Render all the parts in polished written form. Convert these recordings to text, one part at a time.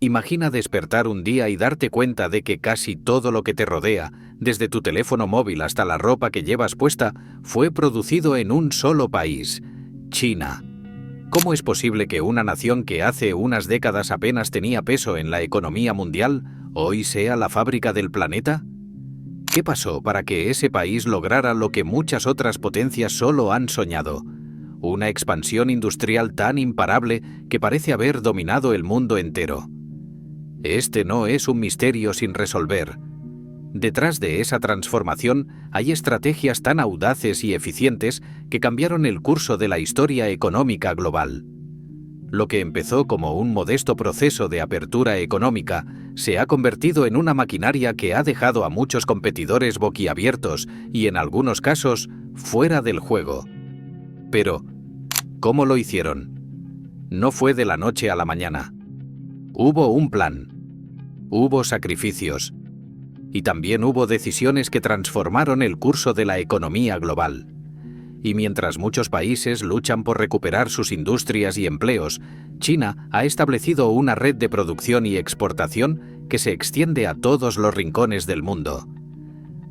Imagina despertar un día y darte cuenta de que casi todo lo que te rodea, desde tu teléfono móvil hasta la ropa que llevas puesta, fue producido en un solo país, China. ¿Cómo es posible que una nación que hace unas décadas apenas tenía peso en la economía mundial, hoy sea la fábrica del planeta? ¿Qué pasó para que ese país lograra lo que muchas otras potencias solo han soñado? Una expansión industrial tan imparable que parece haber dominado el mundo entero. Este no es un misterio sin resolver. Detrás de esa transformación hay estrategias tan audaces y eficientes que cambiaron el curso de la historia económica global. Lo que empezó como un modesto proceso de apertura económica se ha convertido en una maquinaria que ha dejado a muchos competidores boquiabiertos y, en algunos casos, fuera del juego. Pero, ¿cómo lo hicieron? No fue de la noche a la mañana. Hubo un plan. Hubo sacrificios. Y también hubo decisiones que transformaron el curso de la economía global. Y mientras muchos países luchan por recuperar sus industrias y empleos, China ha establecido una red de producción y exportación que se extiende a todos los rincones del mundo.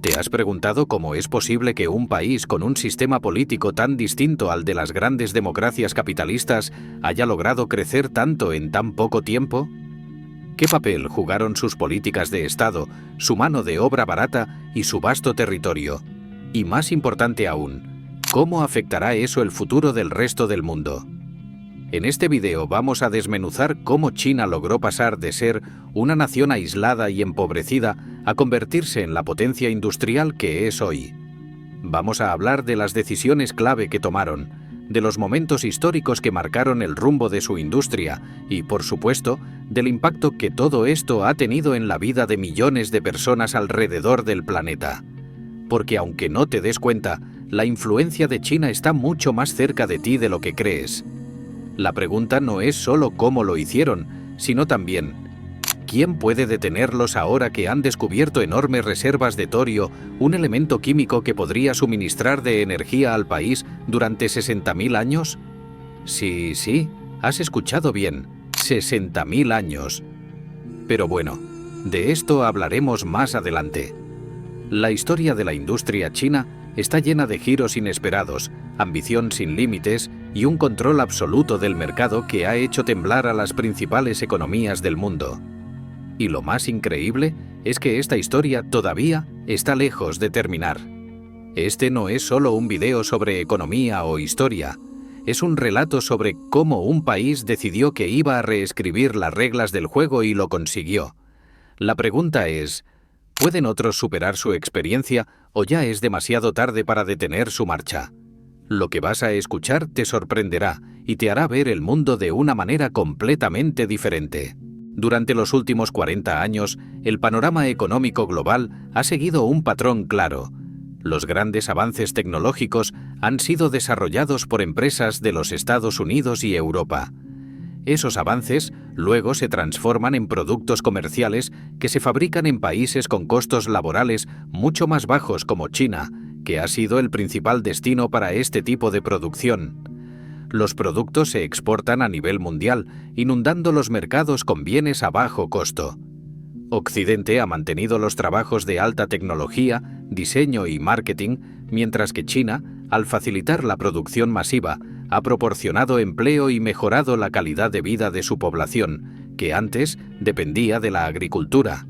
¿Te has preguntado cómo es posible que un país con un sistema político tan distinto al de las grandes democracias capitalistas haya logrado crecer tanto en tan poco tiempo? ¿Qué papel jugaron sus políticas de Estado, su mano de obra barata y su vasto territorio? Y más importante aún, ¿cómo afectará eso el futuro del resto del mundo? En este video vamos a desmenuzar cómo China logró pasar de ser una nación aislada y empobrecida a convertirse en la potencia industrial que es hoy. Vamos a hablar de las decisiones clave que tomaron, de los momentos históricos que marcaron el rumbo de su industria y, por supuesto, del impacto que todo esto ha tenido en la vida de millones de personas alrededor del planeta. Porque aunque no te des cuenta, la influencia de China está mucho más cerca de ti de lo que crees. La pregunta no es solo cómo lo hicieron, sino también ¿quién puede detenerlos ahora que han descubierto enormes reservas de torio, un elemento químico que podría suministrar de energía al país durante 60.000 años? Sí, has escuchado bien, 60.000 años. Pero bueno, de esto hablaremos más adelante. La historia de la industria china está llena de giros inesperados, ambición sin límites y un control absoluto del mercado que ha hecho temblar a las principales economías del mundo. Y lo más increíble es que esta historia todavía está lejos de terminar. Este no es solo un video sobre economía o historia, es un relato sobre cómo un país decidió que iba a reescribir las reglas del juego y lo consiguió. La pregunta es, ¿pueden otros superar su experiencia o ya es demasiado tarde para detener su marcha? Lo que vas a escuchar te sorprenderá y te hará ver el mundo de una manera completamente diferente. Durante los últimos 40 años, el panorama económico global ha seguido un patrón claro. Los grandes avances tecnológicos han sido desarrollados por empresas de los Estados Unidos y Europa. Esos avances luego se transforman en productos comerciales que se fabrican en países con costos laborales mucho más bajos como China, que ha sido el principal destino para este tipo de producción. Los productos se exportan a nivel mundial, inundando los mercados con bienes a bajo costo. Occidente ha mantenido los trabajos de alta tecnología, diseño y marketing, mientras que China, al facilitar la producción masiva, ha proporcionado empleo y mejorado la calidad de vida de su población, que antes dependía de la agricultura.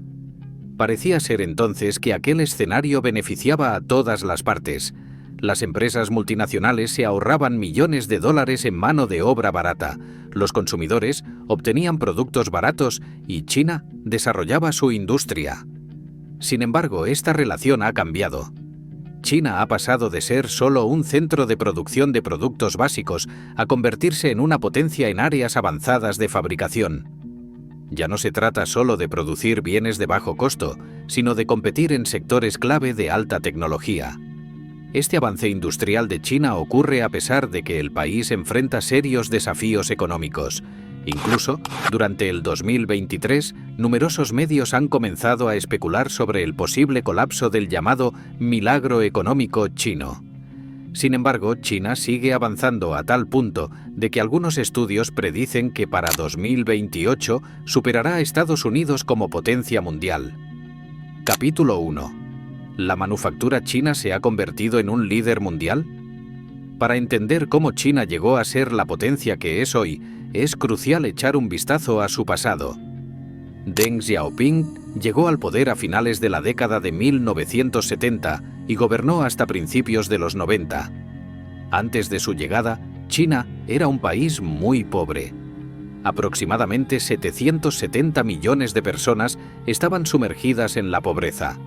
Parecía ser entonces que aquel escenario beneficiaba a todas las partes. Las empresas multinacionales se ahorraban millones de dólares en mano de obra barata, los consumidores obtenían productos baratos y China desarrollaba su industria. Sin embargo, esta relación ha cambiado. China ha pasado de ser solo un centro de producción de productos básicos a convertirse en una potencia en áreas avanzadas de fabricación. Ya no se trata solo de producir bienes de bajo costo, sino de competir en sectores clave de alta tecnología. Este avance industrial de China ocurre a pesar de que el país enfrenta serios desafíos económicos. Incluso, durante el 2023, numerosos medios han comenzado a especular sobre el posible colapso del llamado milagro económico chino. Sin embargo, China sigue avanzando a tal punto de que algunos estudios predicen que para 2028 superará a Estados Unidos como potencia mundial. Capítulo 1. ¿La manufactura china se ha convertido en un líder mundial? Para entender cómo China llegó a ser la potencia que es hoy, es crucial echar un vistazo a su pasado. Deng Xiaoping llegó al poder a finales de la década de 1970 y gobernó hasta principios de los 90. Antes de su llegada, China era un país muy pobre. Aproximadamente 770 millones de personas estaban sumergidas en la pobreza.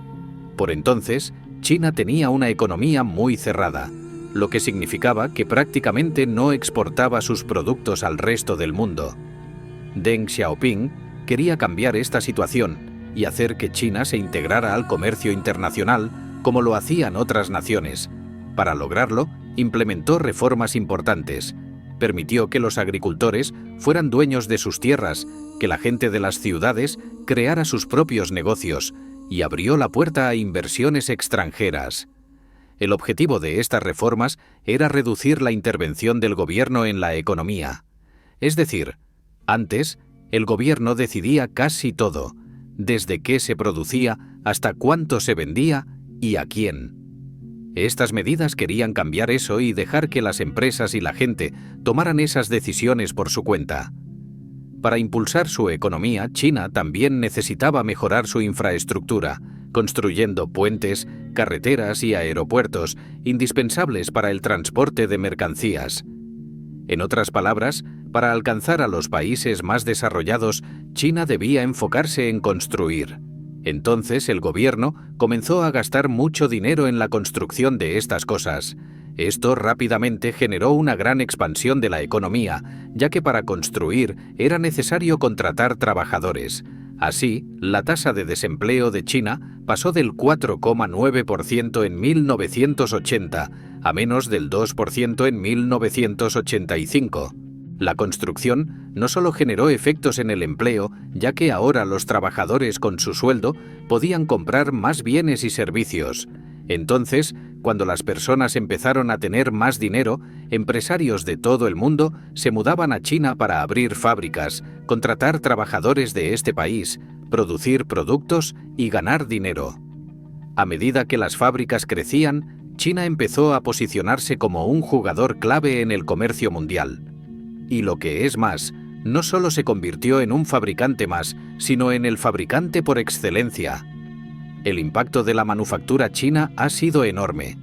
Por entonces, China tenía una economía muy cerrada, lo que significaba que prácticamente no exportaba sus productos al resto del mundo. Deng Xiaoping quería cambiar esta situación y hacer que China se integrara al comercio internacional como lo hacían otras naciones. Para lograrlo, implementó reformas importantes. Permitió que los agricultores fueran dueños de sus tierras, que la gente de las ciudades creara sus propios negocios y abrió la puerta a inversiones extranjeras. El objetivo de estas reformas era reducir la intervención del gobierno en la economía. Es decir, antes, el gobierno decidía casi todo, desde qué se producía hasta cuánto se vendía y a quién. Estas medidas querían cambiar eso y dejar que las empresas y la gente tomaran esas decisiones por su cuenta. Para impulsar su economía, China también necesitaba mejorar su infraestructura, construyendo puentes, carreteras y aeropuertos indispensables para el transporte de mercancías. En otras palabras, para alcanzar a los países más desarrollados, China debía enfocarse en construir. Entonces el gobierno comenzó a gastar mucho dinero en la construcción de estas cosas. Esto rápidamente generó una gran expansión de la economía, ya que para construir era necesario contratar trabajadores. Así, la tasa de desempleo de China pasó del 4,9% en 1980 a menos del 2% en 1985. La construcción no solo generó efectos en el empleo, ya que ahora los trabajadores con su sueldo podían comprar más bienes y servicios. Entonces, cuando las personas empezaron a tener más dinero, empresarios de todo el mundo se mudaban a China para abrir fábricas, contratar trabajadores de este país, producir productos y ganar dinero. A medida que las fábricas crecían, China empezó a posicionarse como un jugador clave en el comercio mundial. Y lo que es más, no solo se convirtió en un fabricante más, sino en el fabricante por excelencia. El impacto de la manufactura china ha sido enorme.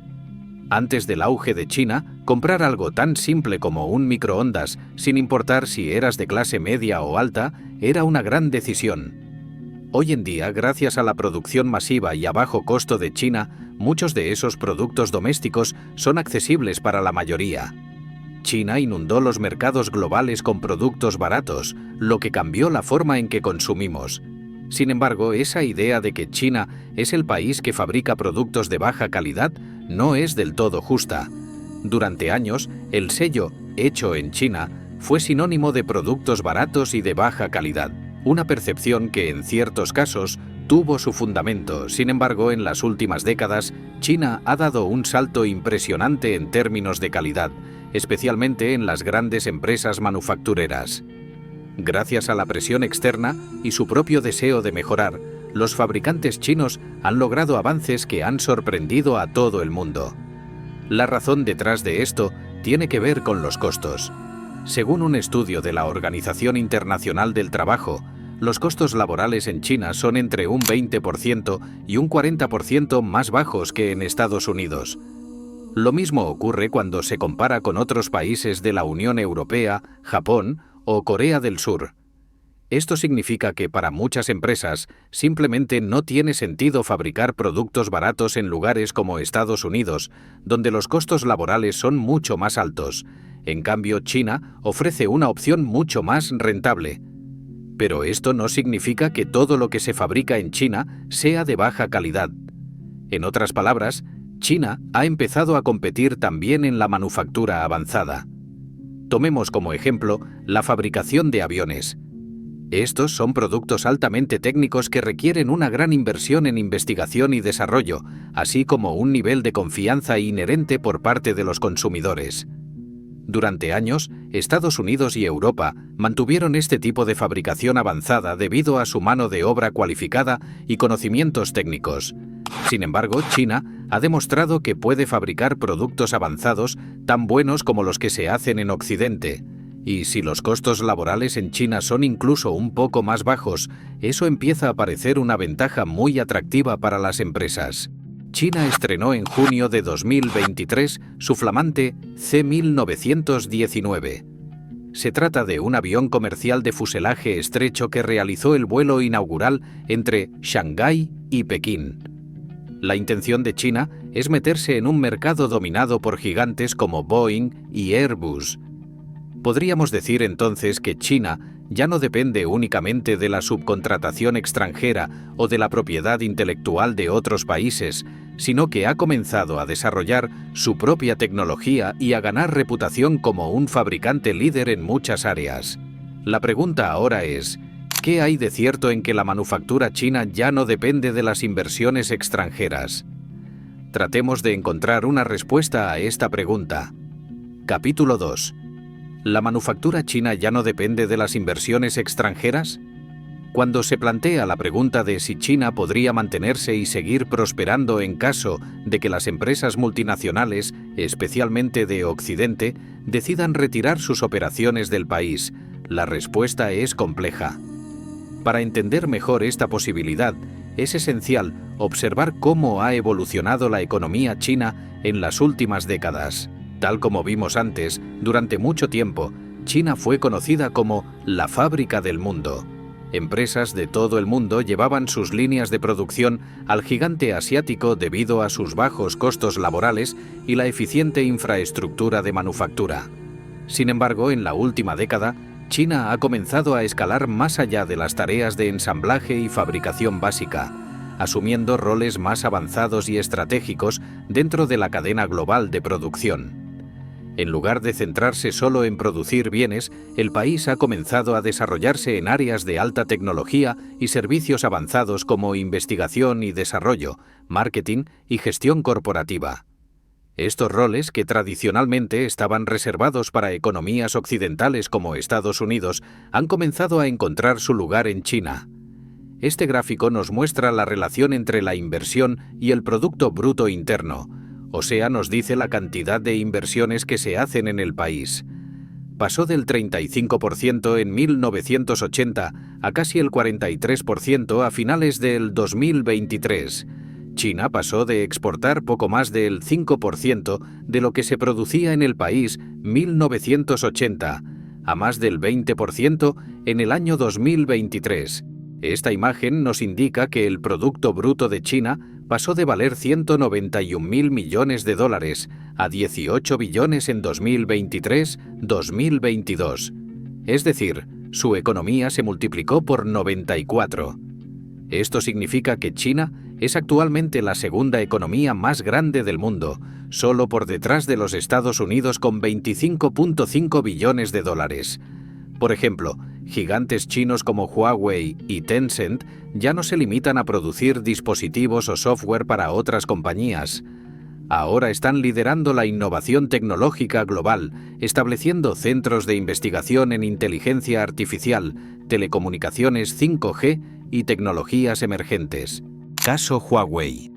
Antes del auge de China, comprar algo tan simple como un microondas, sin importar si eras de clase media o alta, era una gran decisión. Hoy en día, gracias a la producción masiva y a bajo costo de China, muchos de esos productos domésticos son accesibles para la mayoría. China inundó los mercados globales con productos baratos, lo que cambió la forma en que consumimos. Sin embargo, esa idea de que China es el país que fabrica productos de baja calidad no es del todo justa. Durante años, el sello «Hecho en China» fue sinónimo de productos baratos y de baja calidad, una percepción que en ciertos casos tuvo su fundamento. Sin embargo, en las últimas décadas, China ha dado un salto impresionante en términos de calidad, especialmente en las grandes empresas manufactureras. Gracias a la presión externa y su propio deseo de mejorar, los fabricantes chinos han logrado avances que han sorprendido a todo el mundo. La razón detrás de esto tiene que ver con los costos. Según un estudio de la Organización Internacional del Trabajo, los costos laborales en China son entre un 20% y un 40% más bajos que en Estados Unidos. Lo mismo ocurre cuando se compara con otros países de la Unión Europea, Japón o Corea del Sur. Esto significa que para muchas empresas simplemente no tiene sentido fabricar productos baratos en lugares como Estados Unidos, donde los costos laborales son mucho más altos. En cambio, China ofrece una opción mucho más rentable. Pero esto no significa que todo lo que se fabrica en China sea de baja calidad. En otras palabras, China ha empezado a competir también en la manufactura avanzada. Tomemos como ejemplo la fabricación de aviones. Estos son productos altamente técnicos que requieren una gran inversión en investigación y desarrollo, así como un nivel de confianza inherente por parte de los consumidores. Durante años, Estados Unidos y Europa mantuvieron este tipo de fabricación avanzada debido a su mano de obra cualificada y conocimientos técnicos. Sin embargo, China ha demostrado que puede fabricar productos avanzados tan buenos como los que se hacen en Occidente. Y si los costos laborales en China son incluso un poco más bajos, eso empieza a parecer una ventaja muy atractiva para las empresas. China estrenó en junio de 2023 su flamante C-1919. Se trata de un avión comercial de fuselaje estrecho que realizó el vuelo inaugural entre Shanghái y Pekín. La intención de China es meterse en un mercado dominado por gigantes como Boeing y Airbus. Podríamos decir entonces que China ya no depende únicamente de la subcontratación extranjera o de la propiedad intelectual de otros países, sino que ha comenzado a desarrollar su propia tecnología y a ganar reputación como un fabricante líder en muchas áreas. La pregunta ahora es, ¿qué hay de cierto en que la manufactura china ya no depende de las inversiones extranjeras? Tratemos de encontrar una respuesta a esta pregunta. Capítulo 2. ¿La manufactura china ya no depende de las inversiones extranjeras? Cuando se plantea la pregunta de si China podría mantenerse y seguir prosperando en caso de que las empresas multinacionales, especialmente de Occidente, decidan retirar sus operaciones del país, la respuesta es compleja. Para entender mejor esta posibilidad, es esencial observar cómo ha evolucionado la economía china en las últimas décadas. Tal como vimos antes, durante mucho tiempo, China fue conocida como la fábrica del mundo. Empresas de todo el mundo llevaban sus líneas de producción al gigante asiático debido a sus bajos costos laborales y la eficiente infraestructura de manufactura. Sin embargo, en la última década, China ha comenzado a escalar más allá de las tareas de ensamblaje y fabricación básica, asumiendo roles más avanzados y estratégicos dentro de la cadena global de producción. En lugar de centrarse solo en producir bienes, el país ha comenzado a desarrollarse en áreas de alta tecnología y servicios avanzados como investigación y desarrollo, marketing y gestión corporativa. Estos roles, que tradicionalmente estaban reservados para economías occidentales como Estados Unidos, han comenzado a encontrar su lugar en China. Este gráfico nos muestra la relación entre la inversión y el Producto Bruto Interno, o sea, nos dice la cantidad de inversiones que se hacen en el país. Pasó del 35% en 1980 a casi el 43% a finales del 2023. China pasó de exportar poco más del 5% de lo que se producía en el país 1980 a más del 20% en el año 2023. Esta imagen nos indica que el Producto Bruto de China pasó de valer 191.000 millones de dólares a 18 billones en 2023-2022. Es decir, su economía se multiplicó por 94. Esto significa que China es actualmente la segunda economía más grande del mundo, solo por detrás de los Estados Unidos con 25.5 billones de dólares. Por ejemplo, gigantes chinos como Huawei y Tencent ya no se limitan a producir dispositivos o software para otras compañías. Ahora están liderando la innovación tecnológica global, estableciendo centros de investigación en inteligencia artificial, telecomunicaciones 5G y tecnologías emergentes. Caso Huawei.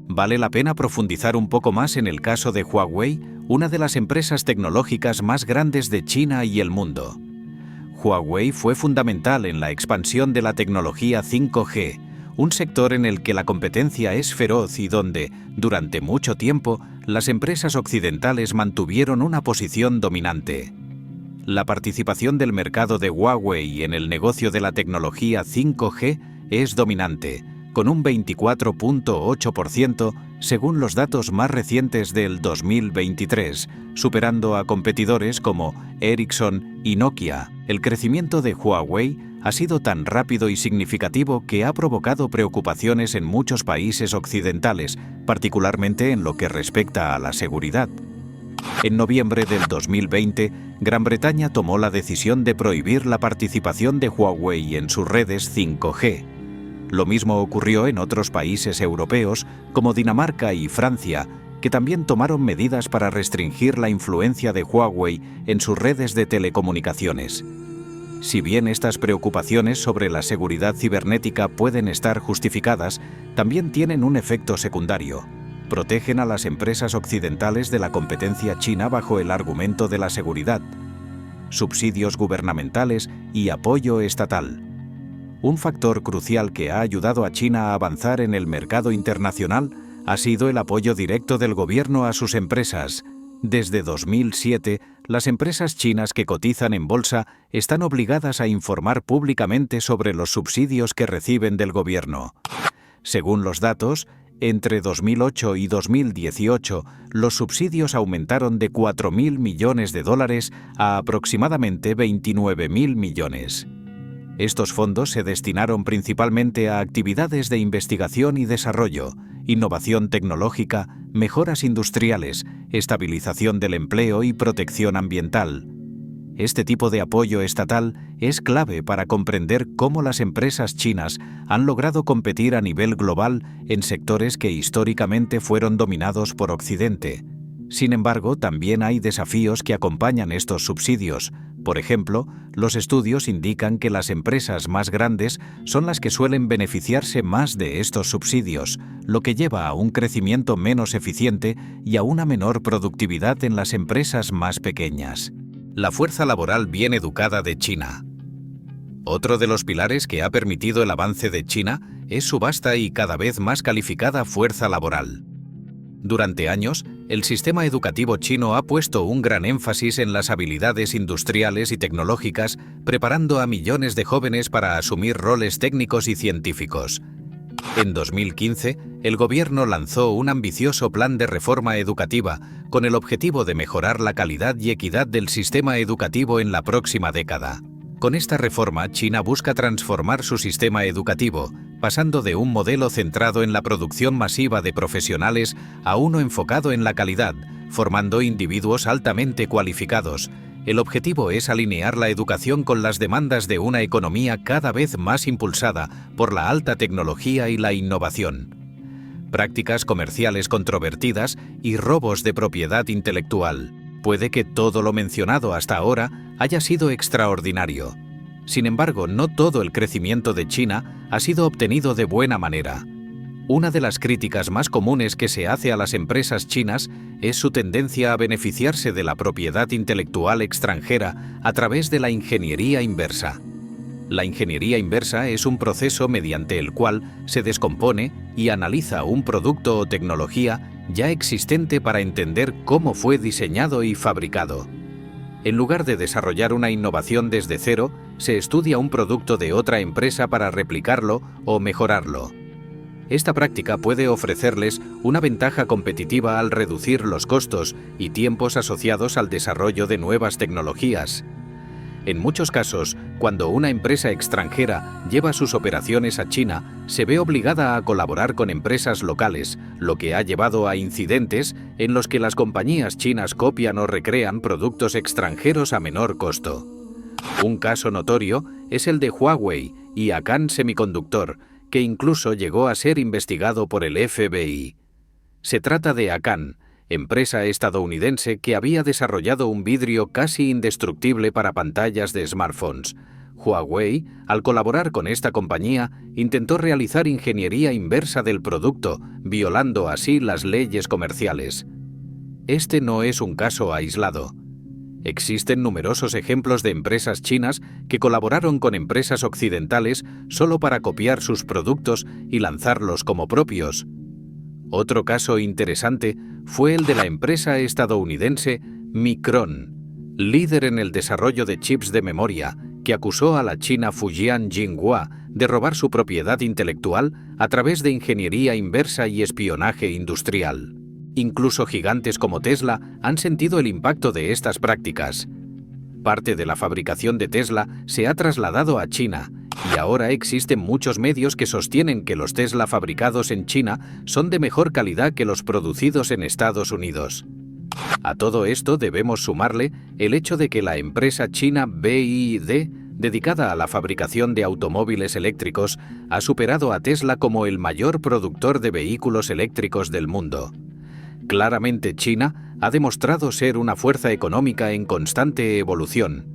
Vale la pena profundizar un poco más en el caso de Huawei, una de las empresas tecnológicas más grandes de China y el mundo. Huawei fue fundamental en la expansión de la tecnología 5G, un sector en el que la competencia es feroz y donde, durante mucho tiempo, las empresas occidentales mantuvieron una posición dominante. La participación del mercado de Huawei en el negocio de la tecnología 5G es dominante, con un 24.8% según los datos más recientes del 2023, superando a competidores como Ericsson y Nokia. El crecimiento de Huawei ha sido tan rápido y significativo que ha provocado preocupaciones en muchos países occidentales, particularmente en lo que respecta a la seguridad. En noviembre del 2020, Gran Bretaña tomó la decisión de prohibir la participación de Huawei en sus redes 5G. Lo mismo ocurrió en otros países europeos, como Dinamarca y Francia, que también tomaron medidas para restringir la influencia de Huawei en sus redes de telecomunicaciones. Si bien estas preocupaciones sobre la seguridad cibernética pueden estar justificadas, también tienen un efecto secundario. Protegen a las empresas occidentales de la competencia china bajo el argumento de la seguridad, subsidios gubernamentales y apoyo estatal. Un factor crucial que ha ayudado a China a avanzar en el mercado internacional ha sido el apoyo directo del gobierno a sus empresas. Desde 2007, las empresas chinas que cotizan en bolsa están obligadas a informar públicamente sobre los subsidios que reciben del gobierno. Según los datos, entre 2008 y 2018, los subsidios aumentaron de $4.000 millones a aproximadamente $29.000 millones. Estos fondos se destinaron principalmente a actividades de investigación y desarrollo, innovación tecnológica, mejoras industriales, estabilización del empleo y protección ambiental. Este tipo de apoyo estatal es clave para comprender cómo las empresas chinas han logrado competir a nivel global en sectores que históricamente fueron dominados por Occidente. Sin embargo, también hay desafíos que acompañan estos subsidios. Por ejemplo, los estudios indican que las empresas más grandes son las que suelen beneficiarse más de estos subsidios, lo que lleva a un crecimiento menos eficiente y a una menor productividad en las empresas más pequeñas. La fuerza laboral bien educada de China. Otro de los pilares que ha permitido el avance de China es su vasta y cada vez más calificada fuerza laboral. Durante años, el sistema educativo chino ha puesto un gran énfasis en las habilidades industriales y tecnológicas, preparando a millones de jóvenes para asumir roles técnicos y científicos. En 2015, el gobierno lanzó un ambicioso plan de reforma educativa con el objetivo de mejorar la calidad y equidad del sistema educativo en la próxima década. Con esta reforma, China busca transformar su sistema educativo, pasando de un modelo centrado en la producción masiva de profesionales a uno enfocado en la calidad, formando individuos altamente cualificados. El objetivo es alinear la educación con las demandas de una economía cada vez más impulsada por la alta tecnología y la innovación. Prácticas comerciales controvertidas y robos de propiedad intelectual. Puede que todo lo mencionado hasta ahora haya sido extraordinario. Sin embargo, no todo el crecimiento de China ha sido obtenido de buena manera. Una de las críticas más comunes que se hace a las empresas chinas es su tendencia a beneficiarse de la propiedad intelectual extranjera a través de la ingeniería inversa. La ingeniería inversa es un proceso mediante el cual se descompone y analiza un producto o tecnología ya existente para entender cómo fue diseñado y fabricado. En lugar de desarrollar una innovación desde cero, se estudia un producto de otra empresa para replicarlo o mejorarlo. Esta práctica puede ofrecerles una ventaja competitiva al reducir los costos y tiempos asociados al desarrollo de nuevas tecnologías. En muchos casos, cuando una empresa extranjera lleva sus operaciones a China, se ve obligada a colaborar con empresas locales, lo que ha llevado a incidentes en los que las compañías chinas copian o recrean productos extranjeros a menor costo. Un caso notorio es el de Huawei y Akan Semiconductor, que incluso llegó a ser investigado por el FBI. Se trata de Akan, empresa estadounidense que había desarrollado un vidrio casi indestructible para pantallas de smartphones. Huawei, al colaborar con esta compañía, intentó realizar ingeniería inversa del producto, violando así las leyes comerciales. Este no es un caso aislado. Existen numerosos ejemplos de empresas chinas que colaboraron con empresas occidentales solo para copiar sus productos y lanzarlos como propios. Otro caso interesante fue el de la empresa estadounidense Micron, líder en el desarrollo de chips de memoria, que acusó a la China Fujian Jinhua de robar su propiedad intelectual a través de ingeniería inversa y espionaje industrial. Incluso gigantes como Tesla han sentido el impacto de estas prácticas. Parte de la fabricación de Tesla se ha trasladado a China, y ahora existen muchos medios que sostienen que los Tesla fabricados en China son de mejor calidad que los producidos en Estados Unidos. A todo esto debemos sumarle el hecho de que la empresa china BYD, dedicada a la fabricación de automóviles eléctricos, ha superado a Tesla como el mayor productor de vehículos eléctricos del mundo. Claramente China ha demostrado ser una fuerza económica en constante evolución.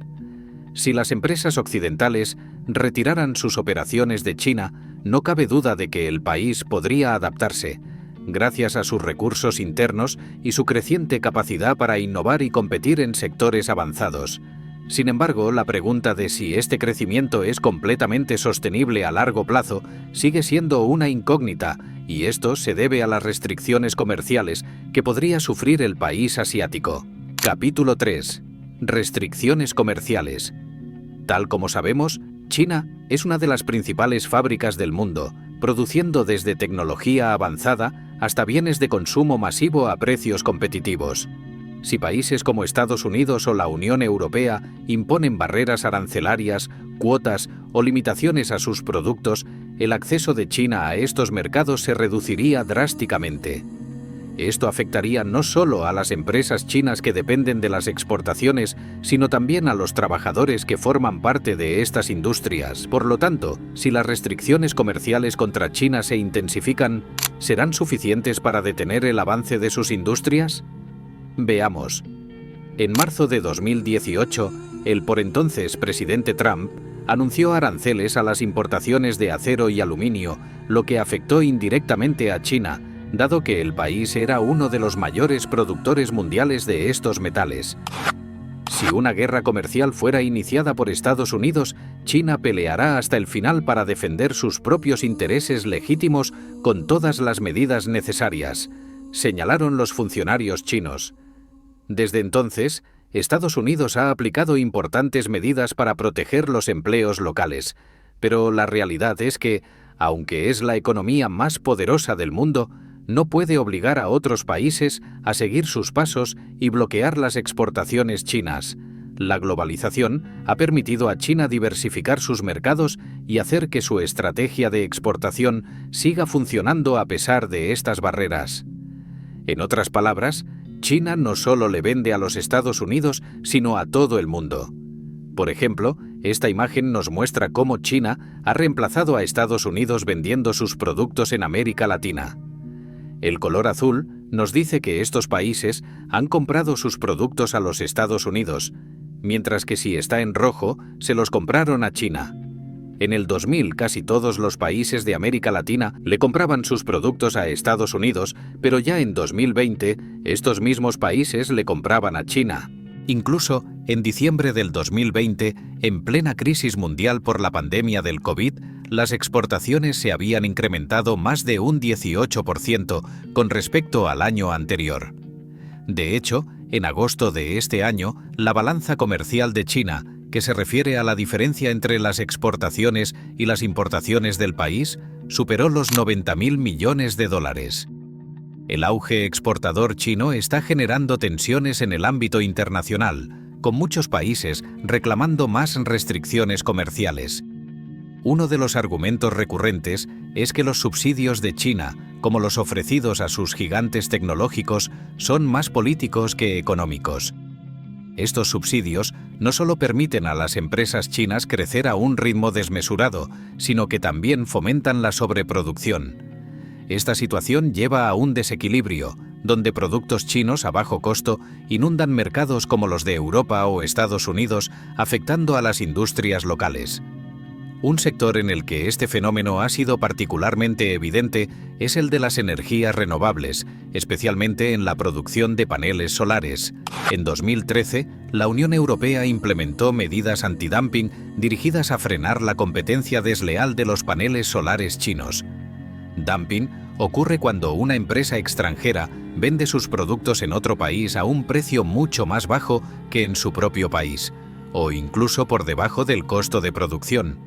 Si las empresas occidentales retiraran sus operaciones de China, no cabe duda de que el país podría adaptarse, gracias a sus recursos internos y su creciente capacidad para innovar y competir en sectores avanzados. Sin embargo, la pregunta de si este crecimiento es completamente sostenible a largo plazo sigue siendo una incógnita, y esto se debe a las restricciones comerciales que podría sufrir el país asiático. Capítulo 3. Restricciones comerciales. Tal como sabemos, China es una de las principales fábricas del mundo, produciendo desde tecnología avanzada hasta bienes de consumo masivo a precios competitivos. Si países como Estados Unidos o la Unión Europea imponen barreras arancelarias, cuotas o limitaciones a sus productos, el acceso de China a estos mercados se reduciría drásticamente. Esto afectaría no solo a las empresas chinas que dependen de las exportaciones, sino también a los trabajadores que forman parte de estas industrias. Por lo tanto, si las restricciones comerciales contra China se intensifican, ¿serán suficientes para detener el avance de sus industrias? Veamos. En marzo de 2018, el por entonces presidente Trump anunció aranceles a las importaciones de acero y aluminio, lo que afectó indirectamente a China, dado que el país era uno de los mayores productores mundiales de estos metales. Si una guerra comercial fuera iniciada por Estados Unidos, China peleará hasta el final para defender sus propios intereses legítimos con todas las medidas necesarias, señalaron los funcionarios chinos. Desde entonces, Estados Unidos ha aplicado importantes medidas para proteger los empleos locales, pero la realidad es que, aunque es la economía más poderosa del mundo, no puede obligar a otros países a seguir sus pasos y bloquear las exportaciones chinas. La globalización ha permitido a China diversificar sus mercados y hacer que su estrategia de exportación siga funcionando a pesar de estas barreras. En otras palabras, China no solo le vende a los Estados Unidos, sino a todo el mundo. Por ejemplo, esta imagen nos muestra cómo China ha reemplazado a Estados Unidos vendiendo sus productos en América Latina. El color azul nos dice que estos países han comprado sus productos a los Estados Unidos, mientras que si está en rojo, se los compraron a China. En el 2000 casi todos los países de América Latina le compraban sus productos a Estados Unidos, pero ya en 2020 estos mismos países le compraban a China. Incluso en diciembre del 2020, en plena crisis mundial por la pandemia del COVID, las exportaciones se habían incrementado más de un 18% con respecto al año anterior. De hecho, en agosto de este año, la balanza comercial de China, que se refiere a la diferencia entre las exportaciones y las importaciones del país, superó los 90.000 millones de dólares. El auge exportador chino está generando tensiones en el ámbito internacional, con muchos países reclamando más restricciones comerciales. Uno de los argumentos recurrentes es que los subsidios de China, como los ofrecidos a sus gigantes tecnológicos, son más políticos que económicos. Estos subsidios no solo permiten a las empresas chinas crecer a un ritmo desmesurado, sino que también fomentan la sobreproducción. Esta situación lleva a un desequilibrio, donde productos chinos a bajo costo inundan mercados como los de Europa o Estados Unidos, afectando a las industrias locales. Un sector en el que este fenómeno ha sido particularmente evidente es el de las energías renovables, especialmente en la producción de paneles solares. En 2013, la Unión Europea implementó medidas antidumping dirigidas a frenar la competencia desleal de los paneles solares chinos. Dumping ocurre cuando una empresa extranjera vende sus productos en otro país a un precio mucho más bajo que en su propio país, o incluso por debajo del costo de producción.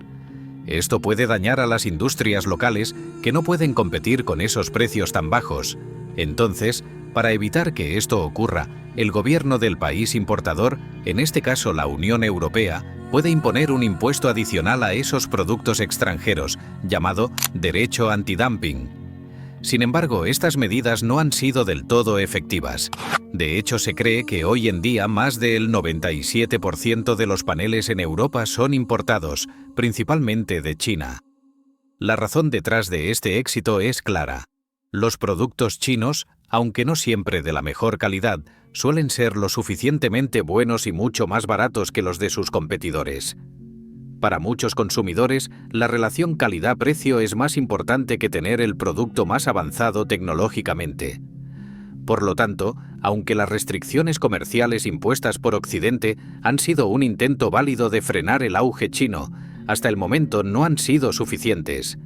Esto puede dañar a las industrias locales que no pueden competir con esos precios tan bajos. Entonces, para evitar que esto ocurra, el gobierno del país importador, en este caso la Unión Europea, puede imponer un impuesto adicional a esos productos extranjeros, llamado derecho antidumping. Sin embargo, estas medidas no han sido del todo efectivas. De hecho, se cree que hoy en día más del 97% de los paneles en Europa son importados, principalmente de China. La razón detrás de este éxito es clara. Los productos chinos, aunque no siempre de la mejor calidad, suelen ser lo suficientemente buenos y mucho más baratos que los de sus competidores. Para muchos consumidores, la relación calidad-precio es más importante que tener el producto más avanzado tecnológicamente. Por lo tanto, aunque las restricciones comerciales impuestas por Occidente han sido un intento válido de frenar el auge chino, hasta el momento no han sido suficientes.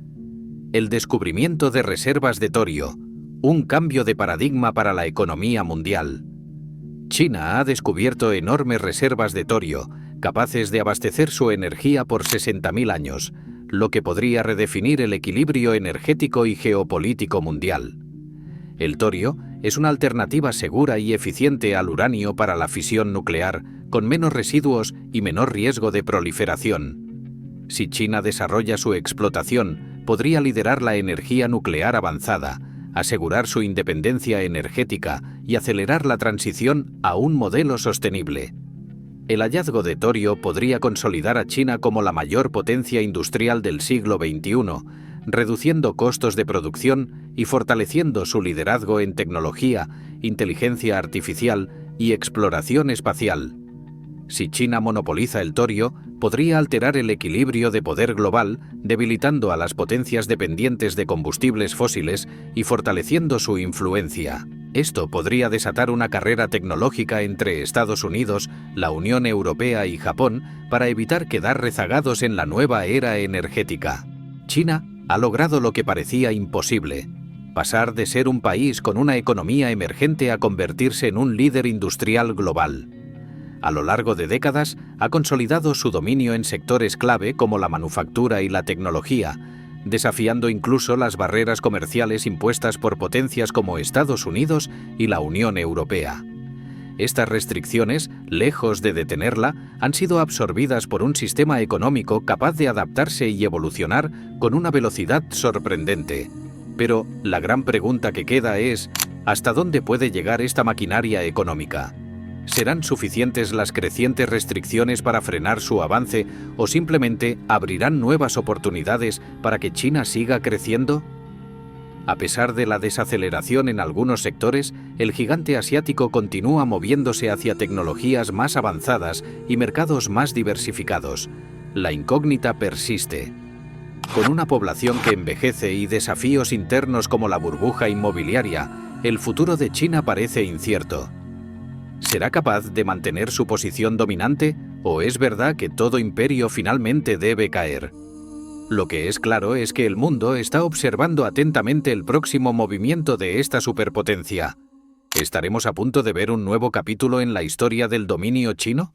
El descubrimiento de reservas de torio, un cambio de paradigma para la economía mundial. China ha descubierto enormes reservas de torio, capaces de abastecer su energía por 60.000 años, lo que podría redefinir el equilibrio energético y geopolítico mundial. El torio es una alternativa segura y eficiente al uranio para la fisión nuclear, con menos residuos y menor riesgo de proliferación. Si China desarrolla su explotación, podría liderar la energía nuclear avanzada, asegurar su independencia energética y acelerar la transición a un modelo sostenible. El hallazgo de torio podría consolidar a China como la mayor potencia industrial del siglo XXI, reduciendo costos de producción y fortaleciendo su liderazgo en tecnología, inteligencia artificial y exploración espacial. Si China monopoliza el torio, podría alterar el equilibrio de poder global, debilitando a las potencias dependientes de combustibles fósiles y fortaleciendo su influencia. Esto podría desatar una carrera tecnológica entre Estados Unidos, la Unión Europea y Japón para evitar quedar rezagados en la nueva era energética. China ha logrado lo que parecía imposible: pasar de ser un país con una economía emergente a convertirse en un líder industrial global. A lo largo de décadas, ha consolidado su dominio en sectores clave como la manufactura y la tecnología, desafiando incluso las barreras comerciales impuestas por potencias como Estados Unidos y la Unión Europea. Estas restricciones, lejos de detenerla, han sido absorbidas por un sistema económico capaz de adaptarse y evolucionar con una velocidad sorprendente. Pero la gran pregunta que queda es: ¿hasta dónde puede llegar esta maquinaria económica? ¿Serán suficientes las crecientes restricciones para frenar su avance o simplemente abrirán nuevas oportunidades para que China siga creciendo? A pesar de la desaceleración en algunos sectores, el gigante asiático continúa moviéndose hacia tecnologías más avanzadas y mercados más diversificados. La incógnita persiste. Con una población que envejece y desafíos internos como la burbuja inmobiliaria, el futuro de China parece incierto. ¿Será capaz de mantener su posición dominante o es verdad que todo imperio finalmente debe caer? Lo que es claro es que el mundo está observando atentamente el próximo movimiento de esta superpotencia. ¿Estaremos a punto de ver un nuevo capítulo en la historia del dominio chino?